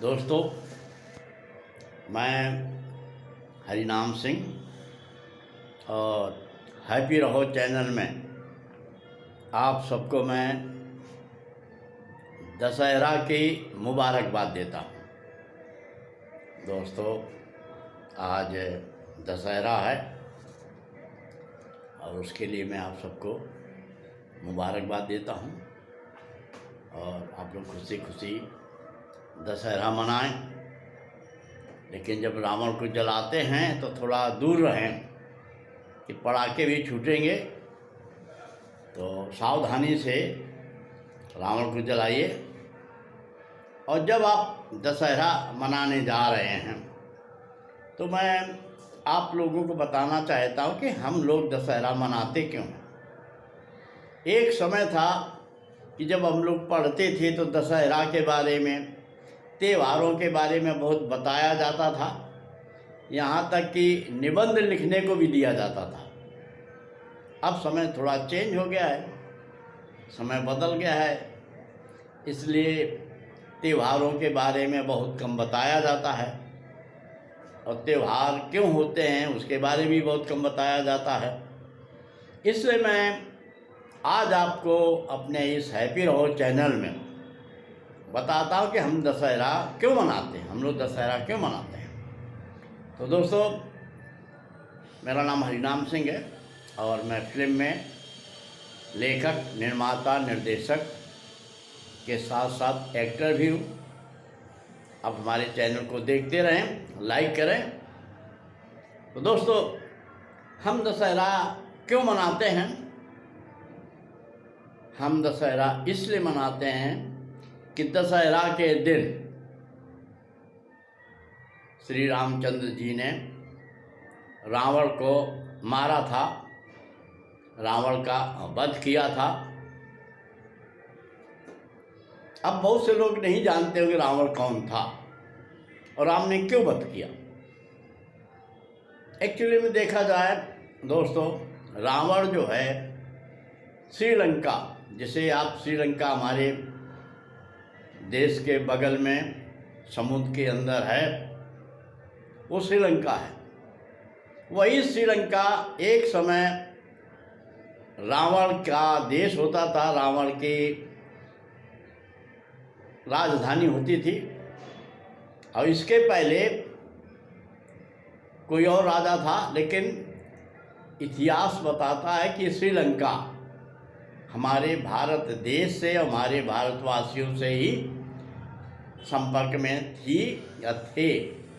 दोस्तों, मैं हरिनाम सिंह और हैप्पी रहो चैनल में आप सबको मैं दशहरा की मुबारकबाद देता हूँ। दोस्तों, आज दशहरा है और उसके लिए मैं आप सबको मुबारकबाद देता हूँ और आप लोग खुशी खुशी दशहरा मनाएं। लेकिन जब रावण को जलाते हैं तो थोड़ा दूर रहें कि पटाखे भी छूटेंगे, तो सावधानी से रावण को जलाइए। और जब आप दशहरा मनाने जा रहे हैं तो मैं आप लोगों को बताना चाहता हूं कि हम लोग दशहरा मनाते क्यों हैं। एक समय था कि जब हम लोग पढ़ते थे तो दशहरा के बारे में, त्योहारों के बारे में बहुत बताया जाता था, यहाँ तक कि निबंध लिखने को भी दिया जाता था। अब समय थोड़ा चेंज हो गया है, समय बदल गया है, इसलिए त्योहारों के बारे में बहुत कम बताया जाता है और त्यौहार क्यों होते हैं उसके बारे में भी बहुत कम बताया जाता है। इसलिए मैं आज आपको अपने इस हैप्पी रहो चैनल में बताता हूँ कि हम दशहरा क्यों मनाते हैं, हम लोग दशहरा क्यों मनाते हैं। तो दोस्तों, मेरा नाम हरिनाम सिंह है और मैं फिल्म में लेखक, निर्माता, निर्देशक के साथ साथ एक्टर भी हूँ। आप हमारे चैनल को देखते रहें, लाइक करें। तो दोस्तों, हम दशहरा क्यों मनाते हैं? हम दशहरा इसलिए मनाते हैं कि दशहरा के दिन श्री रामचंद्र जी ने रावण को मारा था, रावण का वध किया था। अब बहुत से लोग नहीं जानते होंगे रावण कौन था और राम ने क्यों वध किया। एक्चुअली में देखा जाए दोस्तों, रावण जो है श्रीलंका, जिसे आप श्रीलंका हमारे देश के बगल में समुद्र के अंदर है, वो श्रीलंका है। वही श्रीलंका एक समय रावण का देश होता था, रावण की राजधानी होती थी। और इसके पहले कोई और राजा था, लेकिन इतिहास बताता है कि श्रीलंका हमारे भारत देश से, हमारे भारतवासियों से ही संपर्क में थी या थे,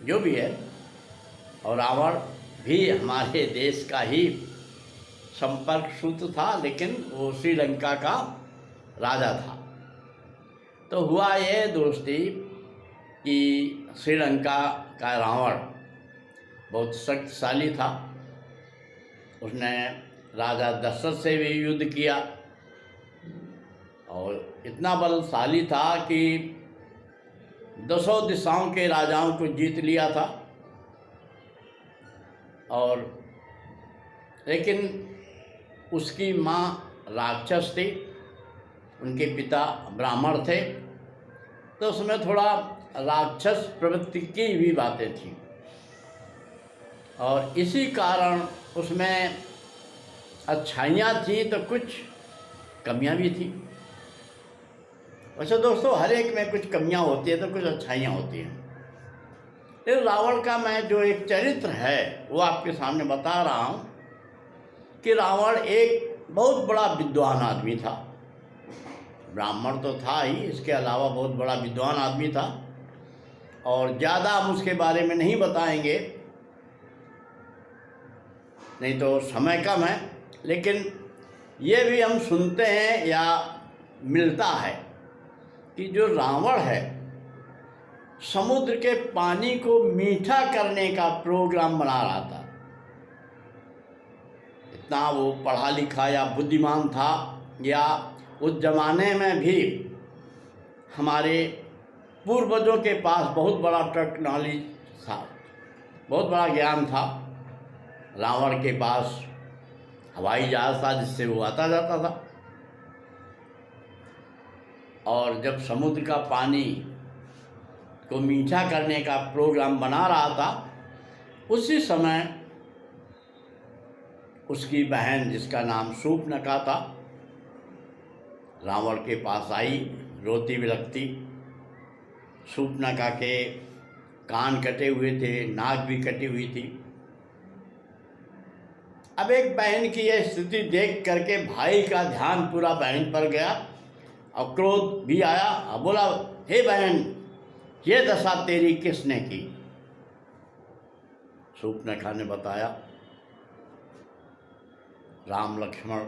जो भी है। और रावण भी हमारे देश का ही संपर्क सूत्र था, लेकिन वो श्रीलंका का राजा था। तो हुआ ये दोस्ती कि श्रीलंका का रावण बहुत शक्तिशाली था। उसने राजा दशरथ से भी युद्ध किया और इतना बलशाली था कि 10 दिशाओं के राजाओं को जीत लिया था। और लेकिन उसकी माँ राक्षस थी, उनके पिता ब्राह्मण थे, तो उसमें थोड़ा राक्षस प्रवृत्ति की भी बातें थी और इसी कारण उसमें अच्छाइयाँ थी तो कुछ कमियाँ भी थी। वैसे दोस्तों, हर एक में कुछ कमियाँ होती है तो कुछ अच्छाइयाँ होती हैं। लेकिन रावण का मैं जो एक चरित्र है वो आपके सामने बता रहा हूँ कि रावण एक बहुत बड़ा विद्वान आदमी था। ब्राह्मण तो था ही, इसके अलावा बहुत बड़ा विद्वान आदमी था। और ज़्यादा हम उसके बारे में नहीं बताएंगे, नहीं तो समय कम है। लेकिन ये भी हम सुनते हैं या मिलता है कि जो रावण है समुद्र के पानी को मीठा करने का प्रोग्राम बना रहा था। इतना वो पढ़ा लिखा या बुद्धिमान था, या उस जमाने में भी हमारे पूर्वजों के पास बहुत बड़ा टेक्नोलॉजी था, बहुत बड़ा ज्ञान था। रावण के पास हवाई जहाज था जिससे वो आता जाता था। और जब समुद्र का पानी को मीठा करने का प्रोग्राम बना रहा था, उसी समय उसकी बहन, जिसका नाम शूर्पणखा था, रावण के पास आई रोती बिलखती। शूर्पणखा के कान कटे हुए थे, नाक भी कटी हुई थी। अब एक बहन की यह स्थिति देख करके भाई का ध्यान पूरा बहन पर गया और क्रोध भी आया और बोला, हे बहन, ये दशा तेरी किसने की? शूर्पणखा ने बताया, राम लक्ष्मण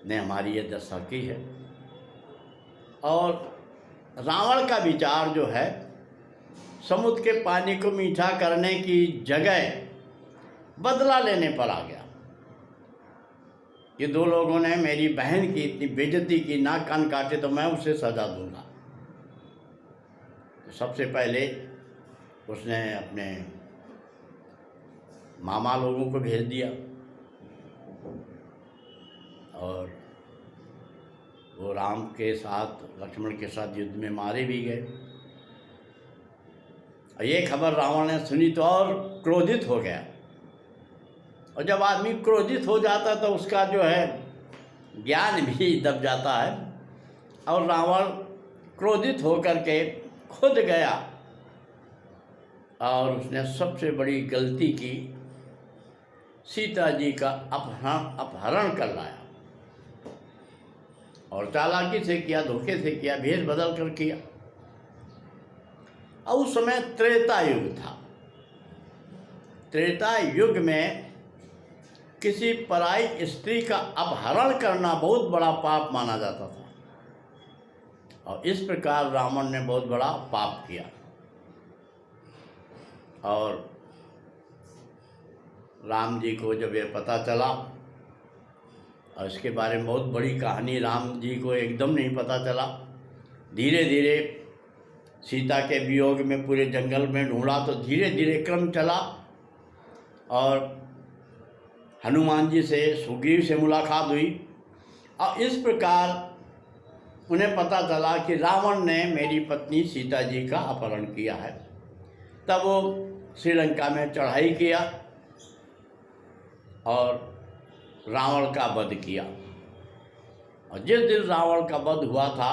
ने हमारी ये दशा की है। और रावण का विचार जो है, समुद्र के पानी को मीठा करने की जगह बदला लेने पर आ गया। ये दो लोगों ने मेरी बहन की इतनी बेइज्जती की, नाक कान काटे, तो मैं उसे सजा दूंगा। तो सबसे पहले उसने अपने मामा लोगों को भेज दिया और वो राम के साथ, लक्ष्मण के साथ युद्ध में मारे भी गए। और ये खबर रावण ने सुनी तो और क्रोधित हो गया। और जब आदमी क्रोधित हो जाता तो उसका जो है ज्ञान भी दब जाता है। और रावण क्रोधित होकर के खुद गया और उसने सबसे बड़ी गलती की, सीता जी का अपहरण कर लाया। और चालाकी से किया, धोखे से किया, भेष बदल कर किया। और उस समय त्रेता युग था। त्रेता युग में किसी पराई स्त्री का अपहरण करना बहुत बड़ा पाप माना जाता था। और इस प्रकार रावण ने बहुत बड़ा पाप किया। और राम जी को जब ये पता चला, और इसके बारे में बहुत बड़ी कहानी, राम जी को एकदम नहीं पता चला। धीरे धीरे सीता के वियोग में पूरे जंगल में ढूंढा, तो धीरे धीरे क्रम चला और हनुमान जी से, सुग्रीव से मुलाकात हुई। और इस प्रकार उन्हें पता चला कि रावण ने मेरी पत्नी सीता जी का अपहरण किया है। तब वो श्रीलंका में चढ़ाई किया और रावण का वध किया। और जिस दिन रावण का वध हुआ था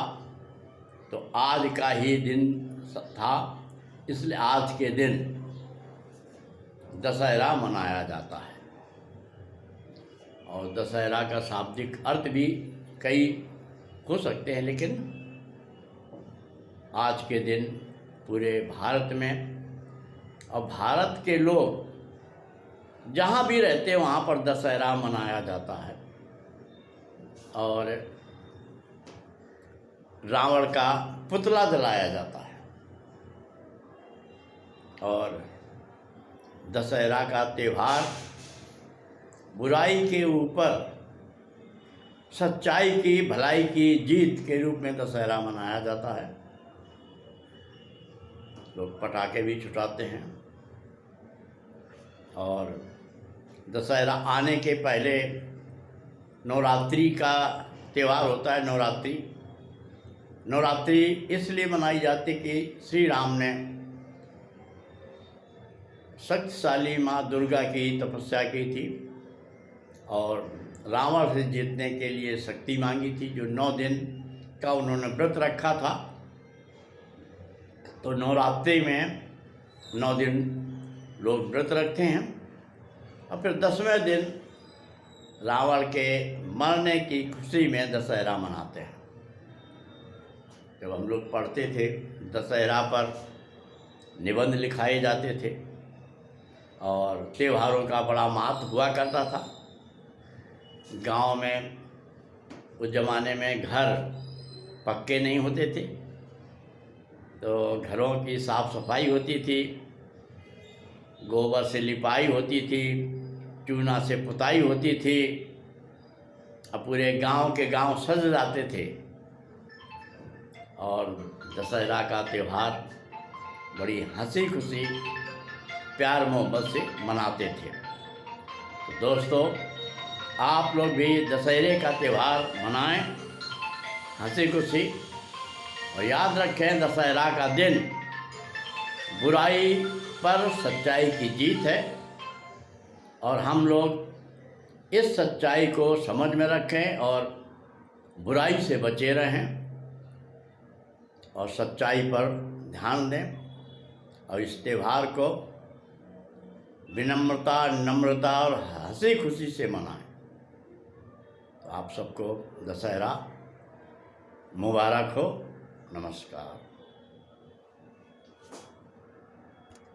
तो आज का ही दिन था, इसलिए आज के दिन दशहरा मनाया जाता है। और दशहरा का शाब्दिक अर्थ भी कई हो सकते हैं, लेकिन आज के दिन पूरे भारत में, और भारत के लोग जहाँ भी रहते हैं वहाँ पर दशहरा मनाया जाता है। और रावण का पुतला जलाया जाता है। और दशहरा का त्यौहार बुराई के ऊपर सच्चाई की, भलाई की जीत के रूप में दशहरा मनाया जाता है। लोग पटाखे भी छुटाते हैं। और दशहरा आने के पहले नवरात्रि का त्यौहार होता है। नवरात्रि इसलिए मनाई जाती कि श्री राम ने शक्तिशाली माँ दुर्गा की तपस्या की थी और रावण से जीतने के लिए शक्ति मांगी थी, जो 9 दिन का उन्होंने व्रत रखा था। तो नवरात्रि में 9 दिन लोग व्रत रखते हैं और फिर 10वें दिन रावण के मरने की खुशी में दशहरा मनाते हैं। जब हम लोग पढ़ते थे, दशहरा पर निबंध लिखाए जाते थे और त्योहारों का बड़ा महत्व हुआ करता था। गांव में उस ज़माने में घर पक्के नहीं होते थे, तो घरों की साफ़ सफाई होती थी, गोबर से लिपाई होती थी, चूना से पुताई होती थी और पूरे गांव के गांव सज जाते थे। और दशहरा का त्यौहार बड़ी हंसी खुशी, प्यार मोहब्बत से मनाते थे। तो दोस्तों, आप लोग भी दशहरे का त्यौहार मनाएं हंसी खुशी। और याद रखें, दशहरा का दिन बुराई पर सच्चाई की जीत है और हम लोग इस सच्चाई को समझ में रखें और बुराई से बचे रहें और सच्चाई पर ध्यान दें और इस त्यौहार को विनम्रता, नम्रता और हंसी खुशी से मनाएं। तो आप सबको दशहरा मुबारक हो। नमस्कार।